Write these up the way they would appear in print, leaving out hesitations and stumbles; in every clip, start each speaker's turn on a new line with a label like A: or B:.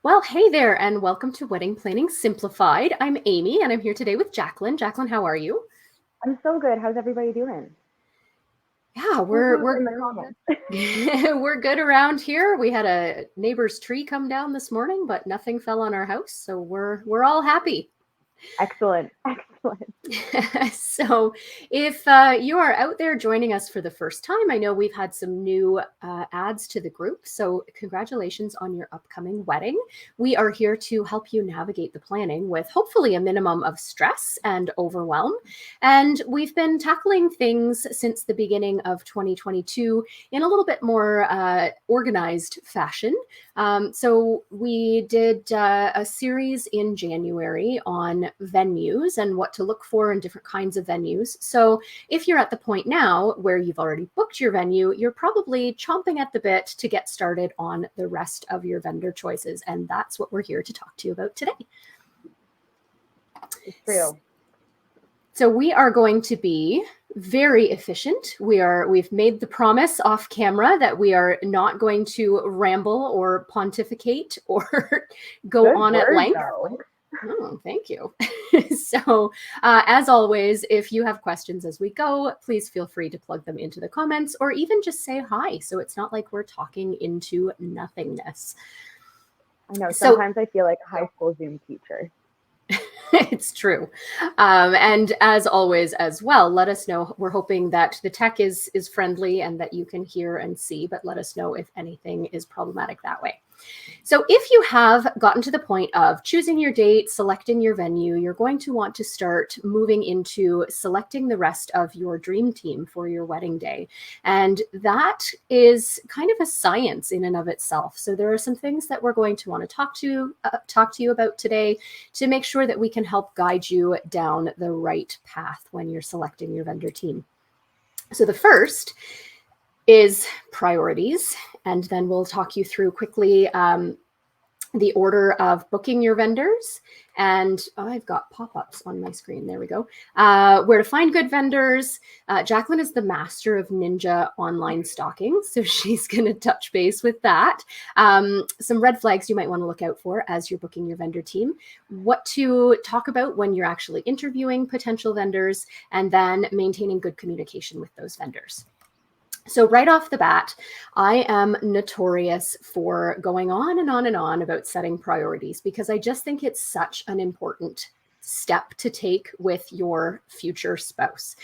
A: Well, hey there, and welcome to Wedding Planning Simplified. I'm Amy, and I'm here today with Jacqueline. Jacqueline, how are you?
B: I'm so good. How's everybody doing?
A: Yeah,
B: Woot
A: we're
B: woot
A: we're
B: in the comments.
A: we're good around here. We had a neighbor's tree come down this morning, but nothing fell on our house, so we're all happy.
B: Excellent. Excellent.
A: So, if you are out there joining us for the first time, I know we've had some new ads to the group. So, congratulations on your upcoming wedding. We are here to help you navigate the planning with hopefully a minimum of stress and overwhelm. And we've been tackling things since the beginning of 2022 in a little bit more organized fashion. So we did a series in January on venues and what to look for in different kinds of venues. So if you're at the point now where you've already booked your venue, you're probably chomping at the bit to get started on the rest of your vendor choices. And that's what we're here to talk to you about today.
B: It's true.
A: So we are going to be very efficient. We've made the promise off camera that we are not going to ramble or pontificate or go
B: Good
A: on at
B: word,
A: length.
B: though.
A: Oh, thank you. So, as always, if you have questions as we go, please feel free to plug them into the comments or even just say hi. So it's not like we're talking into nothingness.
B: I know.
A: So,
B: Sometimes I feel like a high school Zoom teacher.
A: it's true. And as always, as well, let us know. We're hoping that the tech is friendly and that you can hear and see, but let us know if anything is problematic that way. So if you have gotten to the point of choosing your date, selecting your venue, you're going to want to start moving into selecting the rest of your dream team for your wedding day. And that is kind of a science in and of itself. So there are some things that we're going to want to talk to you about today to make sure that we can help guide you down the right path when you're selecting your vendor team. So the first is priorities, and then we'll talk you through quickly the order of booking your vendors. And I've got pop-ups on my screen. There we go. Where to find good vendors. Jacqueline is the master of ninja online stalking, so she's going to touch base with that. Some red flags you might want to look out for as you're booking your vendor team. What to talk about when you're actually interviewing potential vendors, and then maintaining good communication with those vendors. So right off the bat, I am notorious for going on and on and on about setting priorities because I just think it's such an important step to take with your future spouse.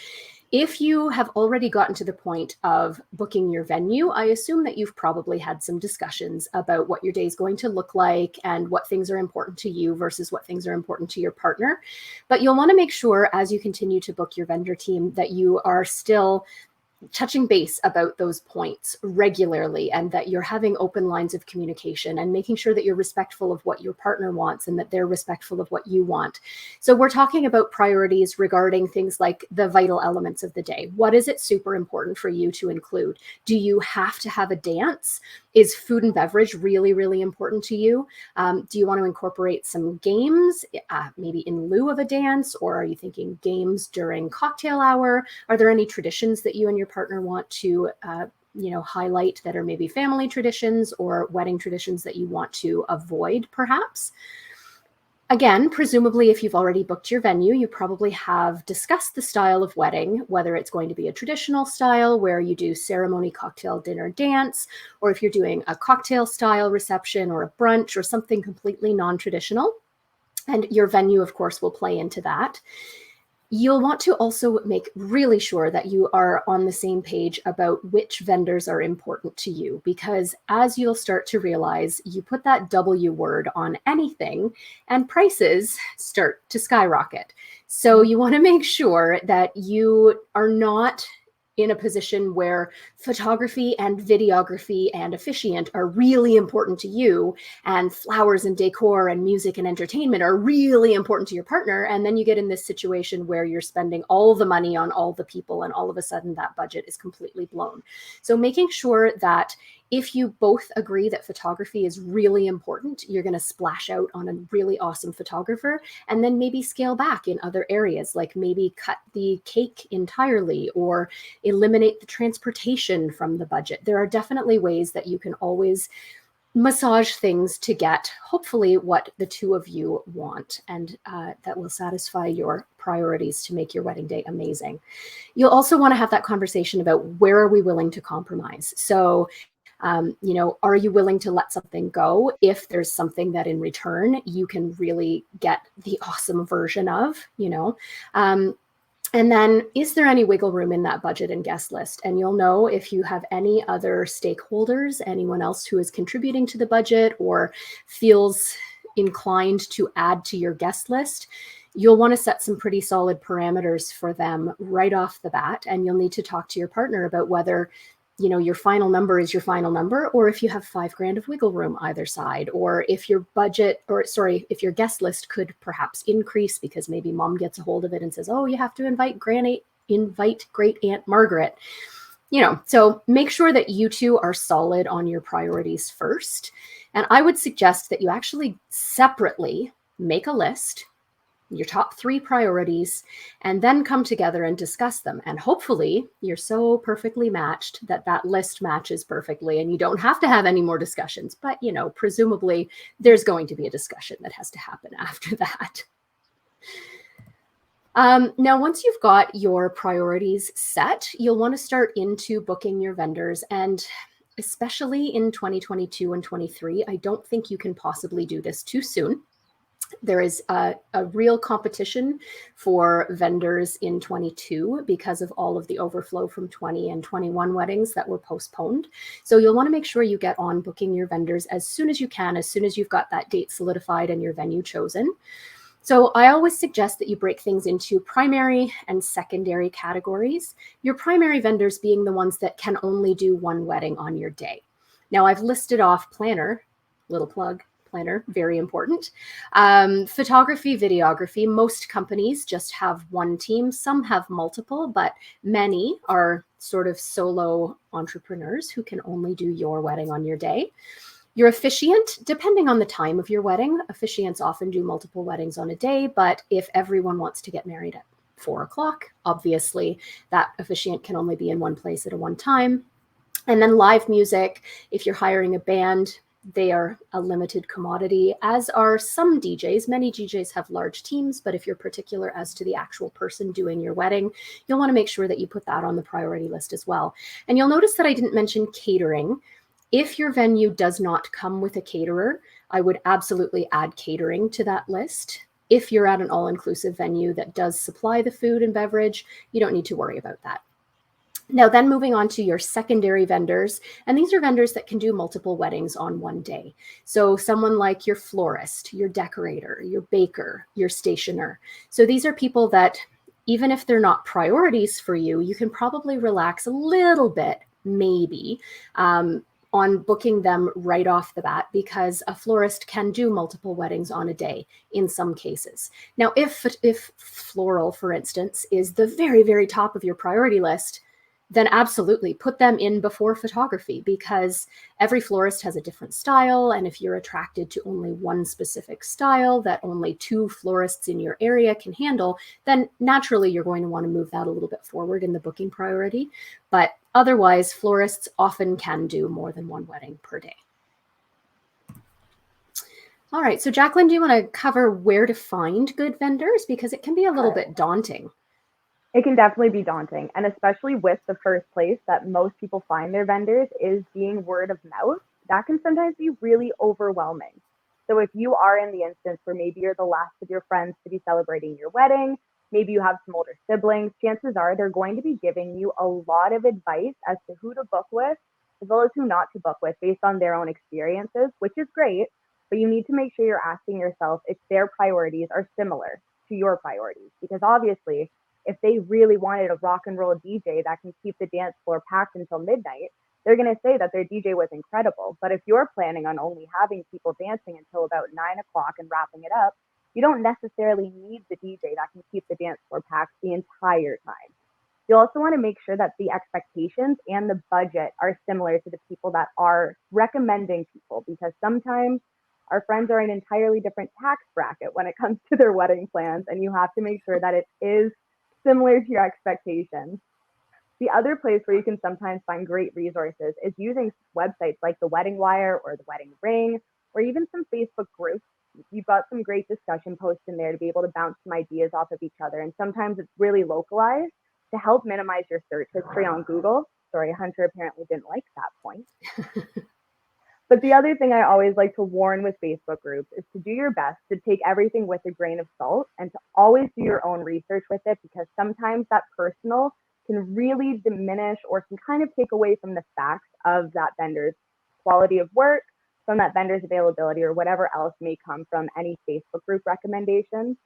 A: If you have already gotten to the point of booking your venue, I assume that you've probably had some discussions about what your day is going to look like and what things are important to you versus what things are important to your partner. But you'll want to make sure as you continue to book your vendor team that you are still touching base about those points regularly and that you're having open lines of communication and making sure that you're respectful of what your partner wants and that they're respectful of what you want. So we're talking about priorities regarding things like the vital elements of the day. What is it super important for you to include? Do you have to have a dance? Is food and beverage really, really important to you? Do you want to incorporate some games, maybe in lieu of a dance, or are you thinking games during cocktail hour? Are there any traditions that you and your partner want to highlight that are maybe family traditions or wedding traditions that you want to avoid, perhaps? Again, presumably, if you've already booked your venue, you probably have discussed the style of wedding, whether it's going to be a traditional style where you do ceremony, cocktail, dinner, dance, or if you're doing a cocktail style reception or a brunch or something completely non-traditional. And your venue, of course, will play into that. You'll want to also make really sure that you are on the same page about which vendors are important to you, because as you'll start to realize, you put that W word on anything and prices start to skyrocket. So you want to make sure that you are not in a position where photography and videography and officiant are really important to you, and flowers and decor and music and entertainment are really important to your partner. And then you get in this situation where you're spending all the money on all the people, and all of a sudden that budget is completely blown. So making sure that if you both agree that photography is really important, you're going to splash out on a really awesome photographer, and then maybe scale back in other areas, like maybe cut the cake entirely or eliminate the transportation from the budget. There are definitely ways that you can always massage things to get hopefully what the two of you want, and that will satisfy your priorities to make your wedding day amazing. You'll also want to have that conversation about where are we willing to compromise. So are you willing to let something go if there's something that in return you can really get the awesome version of, and then, is there any wiggle room in that budget and guest list? And you'll know if you have any other stakeholders, anyone else who is contributing to the budget or feels inclined to add to your guest list. You'll want to set some pretty solid parameters for them right off the bat. And you'll need to talk to your partner about whether your final number is your final number, or if you have $5,000 of wiggle room either side, or if your if your guest list could perhaps increase because maybe mom gets a hold of it and says, oh, you have to invite great Aunt Margaret. So make sure that you two are solid on your priorities first. And I would suggest that you actually separately make a list, your top 3 priorities, and then come together and discuss them. And hopefully you're so perfectly matched that list matches perfectly and you don't have to have any more discussions. But, presumably there's going to be a discussion that has to happen after that. Now, once you've got your priorities set, you'll want to start into booking your vendors. And especially in 2022 and 23, I don't think you can possibly do this too soon. There is a real competition for vendors in 22 because of all of the overflow from 20 and 21 weddings that were postponed. So you'll want to make sure you get on booking your vendors as soon as you can, as soon as you've got that date solidified and your venue chosen. So I always suggest that you break things into primary and secondary categories, your primary vendors being the ones that can only do one wedding on your day. Now, I've listed off planner, little plug, planner, very important. Photography, videography, most companies just have one team. Some have multiple, but many are sort of solo entrepreneurs who can only do your wedding on your day. Your officiant, depending on the time of your wedding, officiants often do multiple weddings on a day, but if everyone wants to get married at 4:00, obviously that officiant can only be in one place at a one time. And then live music, if you're hiring a band, they are a limited commodity, as are some DJs. Many DJs have large teams, but if you're particular as to the actual person doing your wedding, you'll want to make sure that you put that on the priority list as well. And you'll notice that I didn't mention catering. If your venue does not come with a caterer, I would absolutely add catering to that list. If you're at an all-inclusive venue that does supply the food and beverage, you don't need to worry about that. Now, then moving on to your secondary vendors, and these are vendors that can do multiple weddings on one day. So someone like your florist, your decorator, your baker, your stationer. So these are people that, even if they're not priorities for you, you can probably relax a little bit, maybe, on booking them right off the bat, because a florist can do multiple weddings on a day in some cases. Now, if floral, for instance, is the very, very top of your priority list, then absolutely put them in before photography, because every florist has a different style. And if you're attracted to only one specific style that only 2 florists in your area can handle, then naturally you're going to want to move that a little bit forward in the booking priority. But otherwise, florists often can do more than one wedding per day. All right, so Jacqueline, do you want to cover where to find good vendors? Because it can be a little bit daunting.
B: It can definitely be daunting, and especially with the first place that most people find their vendors is being word of mouth. That can sometimes be really overwhelming. So if you are in the instance where maybe you're the last of your friends to be celebrating your wedding, maybe you have some older siblings, chances are they're going to be giving you a lot of advice as to who to book with, as well as who not to book with based on their own experiences, which is great. But you need to make sure you're asking yourself if their priorities are similar to your priorities, because obviously, if they really wanted a rock and roll DJ that can keep the dance floor packed until midnight, they're going to say that their DJ was incredible. But if you're planning on only having people dancing until about 9:00 and wrapping it up, you don't necessarily need the DJ that can keep the dance floor packed the entire time. You also want to make sure that the expectations and the budget are similar to the people that are recommending people, because sometimes our friends are in an entirely different tax bracket when it comes to their wedding plans, and you have to make sure that it is similar to your expectations. The other place where you can sometimes find great resources is using websites like the Wedding Wire or the Wedding Ring, or even some Facebook groups. You've got some great discussion posts in there to be able to bounce some ideas off of each other. And sometimes it's really localized to help minimize your search history on Google. Sorry, Hunter apparently didn't like that point. But the other thing I always like to warn with Facebook groups is to do your best to take everything with a grain of salt and to always do your own research with it, because sometimes that personal can really diminish or can kind of take away from the facts of that vendor's quality of work, from that vendor's availability, or whatever else may come from any Facebook group recommendations.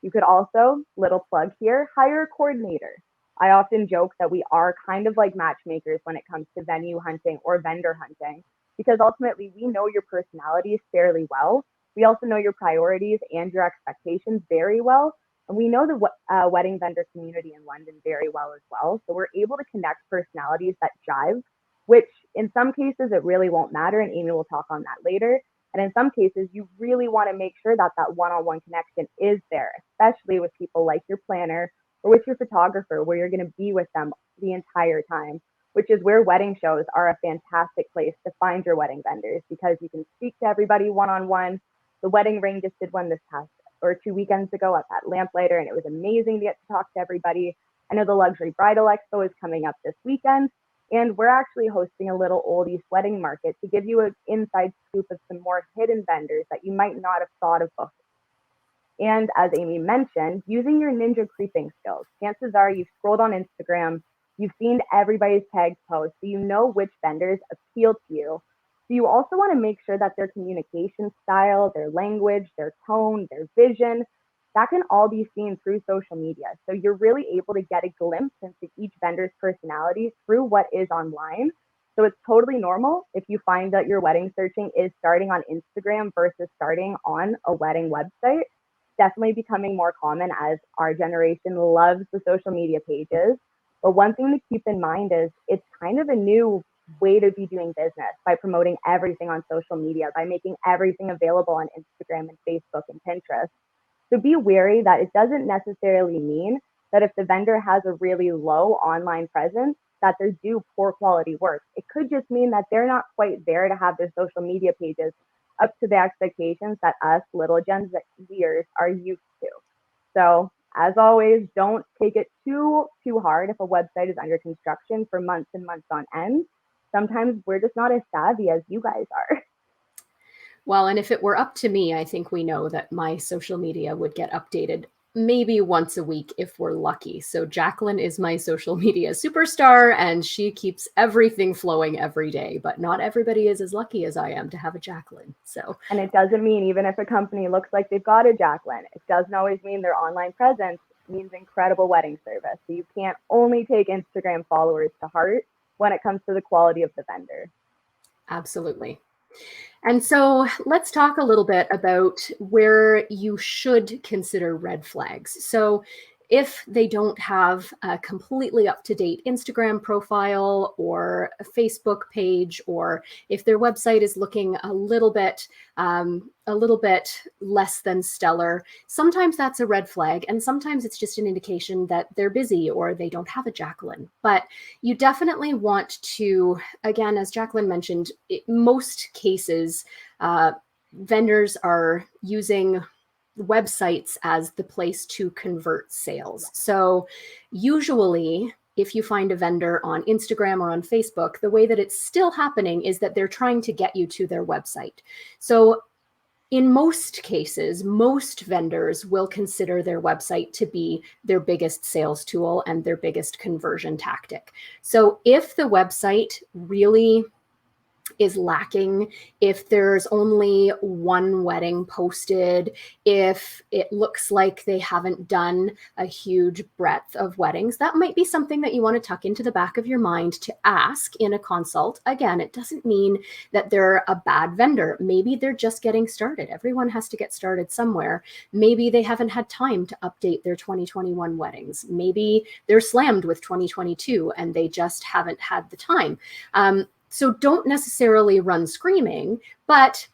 B: You could also, little plug here, hire a coordinator. I often joke that we are kind of like matchmakers when it comes to venue hunting or vendor hunting, because ultimately we know your personalities fairly well. We also know your priorities and your expectations very well. And we know the wedding vendor community in London very well as well. So we're able to connect personalities that jive, which in some cases it really won't matter. And Amy will talk on that later. And in some cases, you really want to make sure that that one-on-one connection is there, especially with people like your planner or with your photographer, where you're going to be with them the entire time, which is where wedding shows are a fantastic place to find your wedding vendors, because you can speak to everybody one-on-one. The Wedding Ring just did one this past or 2 weekends ago at that Lamplighter, and it was amazing to get to talk to everybody. I know the Luxury Bridal Expo is coming up this weekend, and we're actually hosting a little Old East wedding market to give you an inside scoop of some more hidden vendors that you might not have thought of before. And as Amy mentioned, using your ninja creeping skills. Chances are you've scrolled on Instagram, you've seen everybody's tagged posts, so you know which vendors appeal to you. So you also want to make sure that their communication style, their language, their tone, their vision, that can all be seen through social media. So you're really able to get a glimpse into each vendor's personality through what is online. So it's totally normal if you find that your wedding searching is starting on Instagram versus starting on a wedding website. Definitely becoming more common as our generation loves the social media pages. But one thing to keep in mind is it's kind of a new way to be doing business by promoting everything on social media, by making everything available on Instagram and Facebook and Pinterest. So be wary that it doesn't necessarily mean that if the vendor has a really low online presence, that they're do poor quality work. It could just mean that they're not quite there to have their social media pages up to the expectations that us little Gen Zers are used to. So as always, don't take it too hard if a website is under construction for months and months on end. Sometimes we're just not as savvy as you guys are.
A: Well, and if it were up to me, I think we know that my social media would get updated maybe once a week if we're lucky. So Jacqueline is my social media superstar, and she keeps everything flowing every day. But not everybody is as lucky as I am to have a Jacqueline. So,
B: and it doesn't mean even if a company looks like they've got a Jacqueline, it doesn't always mean their online presence means incredible wedding service. So you can't only take Instagram followers to heart when it comes to the quality of the vendor.
A: absolutely. And so let's talk a little bit about where you should consider red flags. So if they don't have a completely up-to-date Instagram profile or a Facebook page, or if their website is looking a little bit less than stellar, sometimes that's a red flag, and sometimes it's just an indication that they're busy or they don't have a Jacqueline. But you definitely want to, again, as Jacqueline mentioned, most cases, vendors are using websites as the place to convert sales. So usually if you find a vendor on Instagram or on Facebook, the way that it's still happening is that they're trying to get you to their website. So in most cases, most vendors will consider their website to be their biggest sales tool and their biggest conversion tactic. So if the website really is lacking, if there's only one wedding posted, if it looks like they haven't done a huge breadth of weddings, that might be something that you want to tuck into the back of your mind to ask in a consult. Again, it doesn't mean that they're a bad vendor. Maybe they're just getting started. Everyone has to get started somewhere. Maybe they haven't had time to update their 2021 weddings. Maybe they're slammed with 2022 and they just haven't had the time. So don't necessarily run screaming, but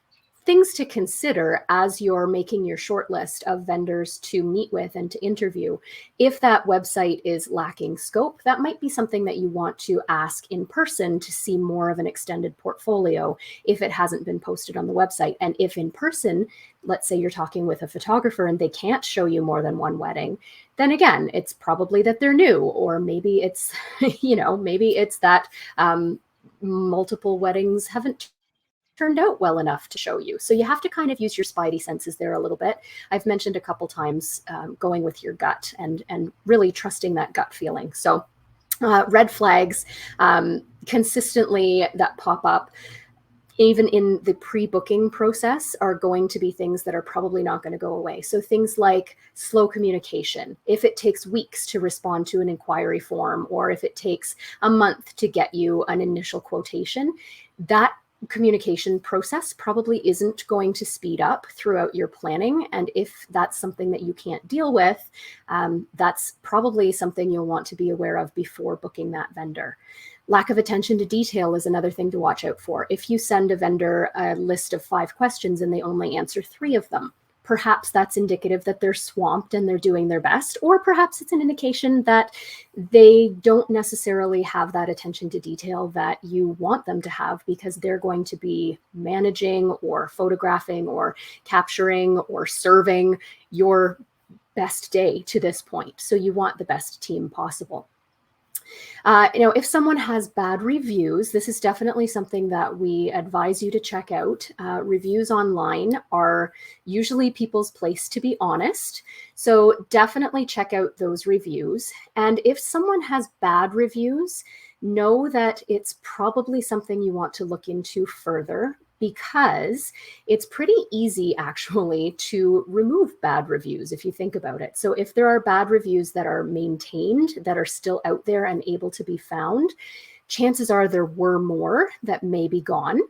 A: things to consider as you're making your short list of vendors to meet with and to interview. If that website is lacking scope, that might be something that you want to ask in person to see more of an extended portfolio if it hasn't been posted on the website. And if in person, let's say you're talking with a photographer and they can't show you more than one wedding, then again, it's probably that they're new, or maybe it's, maybe it's that multiple weddings haven't turned out well enough to show you. So you have to kind of use your spidey senses there a little bit. I've mentioned a couple times going with your gut and really trusting that gut feeling. So red flags consistently that pop up, even in the pre-booking process, are going to be things that are probably not going to go away. So things like slow communication. If it takes weeks to respond to an inquiry form, or if it takes a month to get you an initial quotation, that communication process probably isn't going to speed up throughout your planning. And if that's something that you can't deal with, that's probably something you'll want to be aware of before booking that vendor. Lack of attention to detail is another thing to watch out for. If you send a vendor a list of 5 questions and they only answer 3 of them, perhaps that's indicative that they're swamped and they're doing their best, or perhaps it's an indication that they don't necessarily have that attention to detail that you want them to have, because they're going to be managing or photographing or capturing or serving your best day to this point. So you want the best team possible. If someone has bad reviews, this is definitely something that we advise you to check out. Reviews online are usually people's place to be honest. So definitely check out those reviews. And if someone has bad reviews, know that it's probably something you want to look into further, because it's pretty easy actually to remove bad reviews if you think about it. So if there are bad reviews that are maintained, that are still out there and able to be found, chances are there were more that may be gone.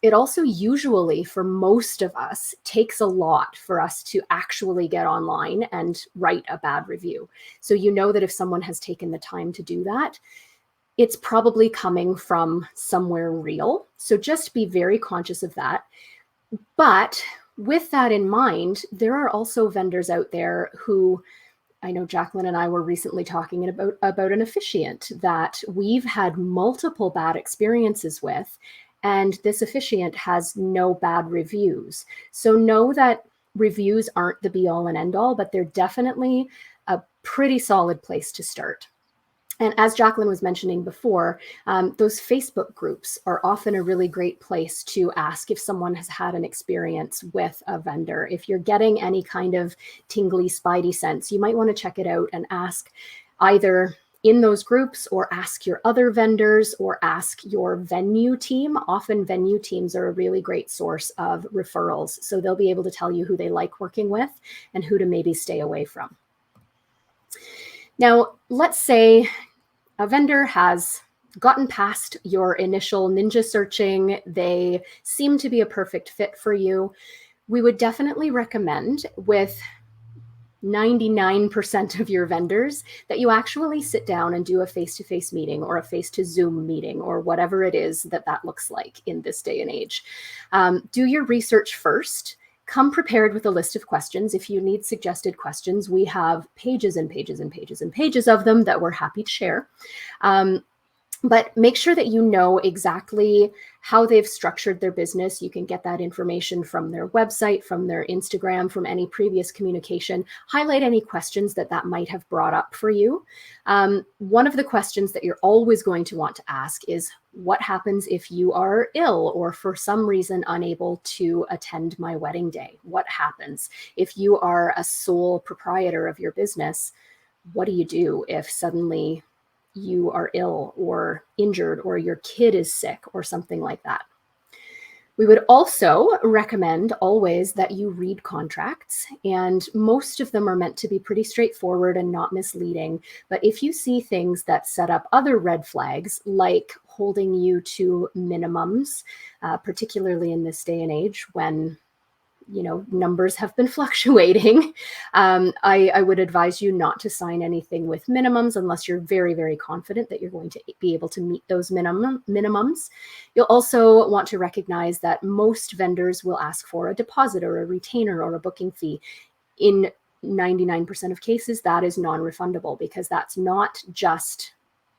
A: It also usually, for most of us, takes a lot for us to actually get online and write a bad review. So you know that if someone has taken the time to do that, it's probably coming from somewhere real. So just be very conscious of that. But with that in mind, there are also vendors out there who, I know Jacqueline and I were recently talking about an officiant that we've had multiple bad experiences with, and this officiant has no bad reviews. So know that reviews aren't the be all and end all, but they're definitely a pretty solid place to start. And as Jacqueline was mentioning before, those Facebook groups are often a really great place to ask if someone has had an experience with a vendor. If you're getting any kind of tingly spidey sense, you might want to check it out and ask either in those groups, or ask your other vendors, or ask your venue team. Often venue teams are a really great source of referrals. So they'll be able to tell you who they like working with and who to maybe stay away from. Now, let's say a vendor has gotten past your initial ninja searching. They seem to be a perfect fit for you. We would definitely recommend, with 99% of your vendors, that you actually sit down and do a face-to-face meeting, or a face-to-Zoom meeting, or whatever it is that looks like in this day and age. Do your research first. Come prepared with a list of questions. If you need suggested questions, we have pages and pages and pages and pages of them that we're happy to share. But make sure that you know exactly how they've structured their business. You can get that information from their website, from their Instagram, from any previous communication. Highlight any questions that might have brought up for you. One of the questions that you're always going to want to ask is, what happens if you are ill or for some reason unable to attend my wedding day? What happens if you are a sole proprietor of your business? What do you do if suddenly you are ill or injured, or your kid is sick, or something like that? We would also recommend always that you read contracts, and most of them are meant to be pretty straightforward and not misleading. But if you see things that set up other red flags, like holding you to minimums, particularly in this day and age when numbers have been fluctuating. I would advise you not to sign anything with minimums unless you're very, very confident that you're going to be able to meet those minimums. You'll also want to recognize that most vendors will ask for a deposit or a retainer or a booking fee. In 99% of cases, that is non-refundable, because that's not just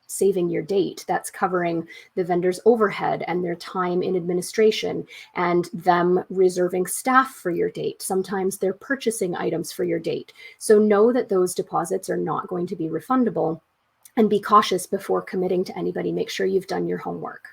A: saving your date, that's covering the vendor's overhead and their time in administration and them reserving staff for your date. Sometimes they're purchasing items for your date. So know that those deposits are not going to be refundable, and be cautious before committing to anybody. Make sure you've done your homework.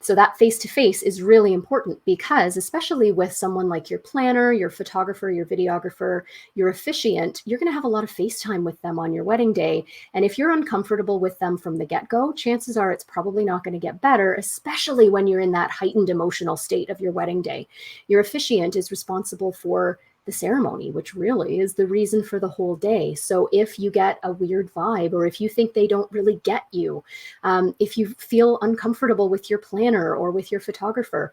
A: So that face-to-face is really important, because especially with someone like your planner, your photographer, your videographer, your officiant, you're going to have a lot of FaceTime with them on your wedding day. And if you're uncomfortable with them from the get-go, chances are it's probably not going to get better, especially when you're in that heightened emotional state of your wedding day. Your officiant is responsible for the ceremony, which really is the reason for the whole day. So if you get a weird vibe, or if you think they don't really get you, if you feel uncomfortable with your planner or with your photographer,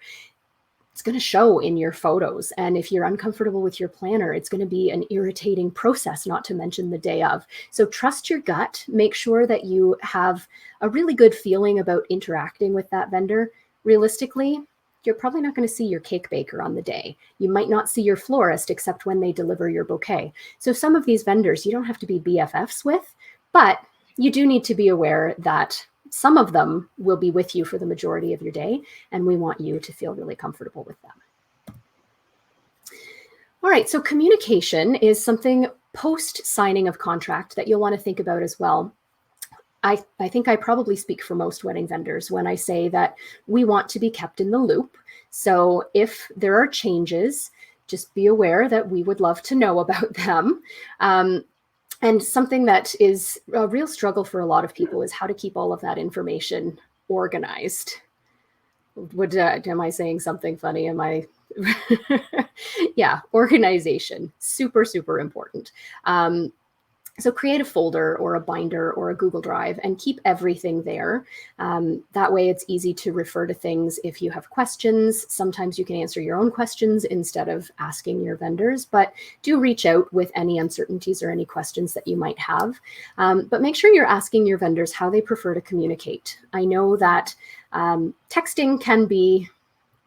A: it's going to show in your photos. And if you're uncomfortable with your planner, it's going to be an irritating process, not to mention the day of. So trust your gut. Make sure that you have a really good feeling about interacting with that vendor. Realistically, you're probably not going to see your cake baker on the day. You might not see your florist except when they deliver your bouquet. So some of these vendors you don't have to be BFFs with, but you do need to be aware that some of them will be with you for the majority of your day, and we want you to feel really comfortable with them. All right, so communication is something post signing of contract that you'll want to think about as well. I think I probably speak for most wedding vendors when I say that we want to be kept in the loop. So if there are changes, just be aware that we would love to know about them. And something that is a real struggle for a lot of people is how to keep all of that information organized. Am I saying something funny? Am I? Yeah, organization, super, super important. So create a folder or a binder or a Google Drive and keep everything there. That way it's easy to refer to things if you have questions. Sometimes you can answer your own questions instead of asking your vendors, but do reach out with any uncertainties or any questions that you might have. But make sure you're asking your vendors how they prefer to communicate. I know that texting can be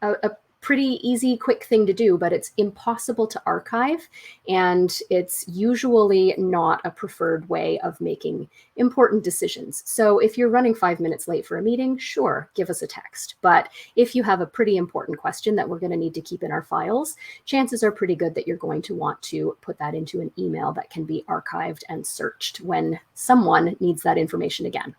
A: a pretty easy, quick thing to do, but it's impossible to archive, and it's usually not a preferred way of making important decisions. So if you're running 5 minutes late for a meeting, sure, give us a text. But if you have a pretty important question that we're going to need to keep in our files, chances are pretty good that you're going to want to put that into an email that can be archived and searched when someone needs that information again.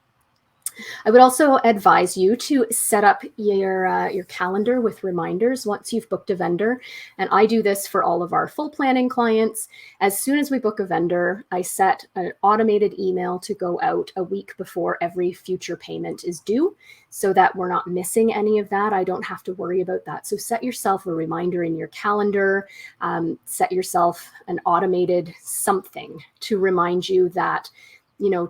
A: I would also advise you to set up your calendar with reminders once you've booked a vendor. And I do this for all of our full planning clients. As soon as we book a vendor, I set an automated email to go out a week before every future payment is due, so that we're not missing any of that. I don't have to worry about that. So set yourself a reminder in your calendar, set yourself an automated something to remind you that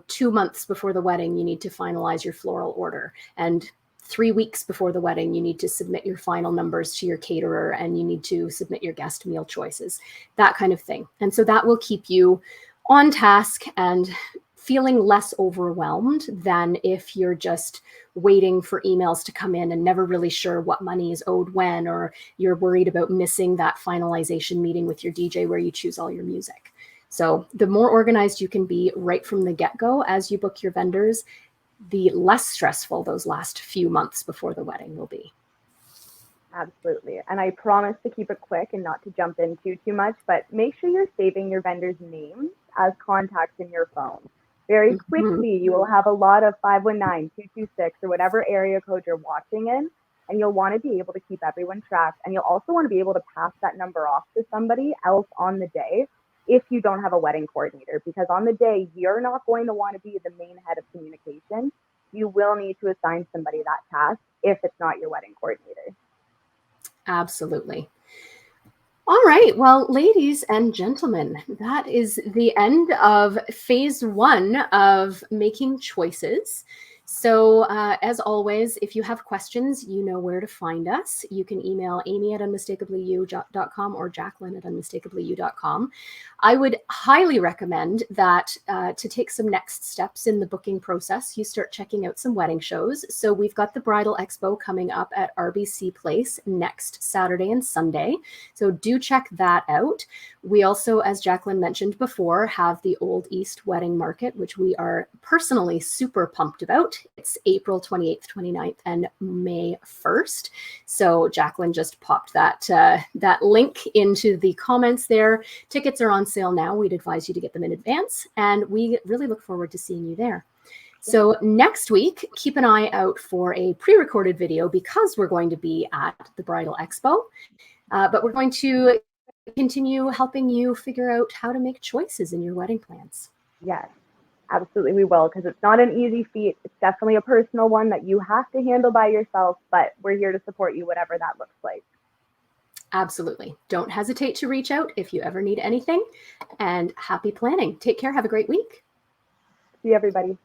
A: 2 months before the wedding, you need to finalize your floral order. And 3 weeks before the wedding, you need to submit your final numbers to your caterer, and you need to submit your guest meal choices, that kind of thing. And so that will keep you on task and feeling less overwhelmed than if you're just waiting for emails to come in and never really sure what money is owed when, or you're worried about missing that finalization meeting with your DJ where you choose all your music. So the more organized you can be right from the get-go as you book your vendors, the less stressful those last few months before the wedding will be.
B: Absolutely. And I promise to keep it quick and not to jump in too much, but make sure you're saving your vendors' names as contacts in your phone. Very quickly, you will have a lot of 519, 226, or whatever area code you're watching in, and you'll want to be able to keep everyone tracked. And you'll also want to be able to pass that number off to somebody else on the day if you don't have a wedding coordinator, because on the day, you're not going to want to be the main head of communication. You will need to assign somebody that task if it's not your wedding coordinator.
A: Absolutely. All right. Well, ladies and gentlemen, that is the end of phase 1 of making choices. So, as always, if you have questions, you know where to find us. You can email amy@unmistakably.you.com or jacqueline@unmistakably.you.com. I would highly recommend that to take some next steps in the booking process, you start checking out some wedding shows. So, we've got the Bridal Expo coming up at RBC Place next Saturday and Sunday. So, do check that out. We also, as Jacqueline mentioned before, have the Old East Wedding Market, which we are personally super pumped about. It's April 28th, 29th, and May 1st. So Jacqueline just popped that link into the comments there. Tickets are on sale now. We'd advise you to get them in advance, and we really look forward to seeing you there. So next week, keep an eye out for a pre-recorded video because we're going to be at the Bridal Expo, but we're going to continue helping you figure out how to make choices in your wedding plans.
B: Yes, absolutely, we will, because it's not an easy feat. It's definitely a personal one that you have to handle by yourself, but we're here to support you, whatever that looks like.
A: Absolutely. Don't hesitate to reach out if you ever need anything, and happy planning. Take care. Have a great week.
B: See everybody.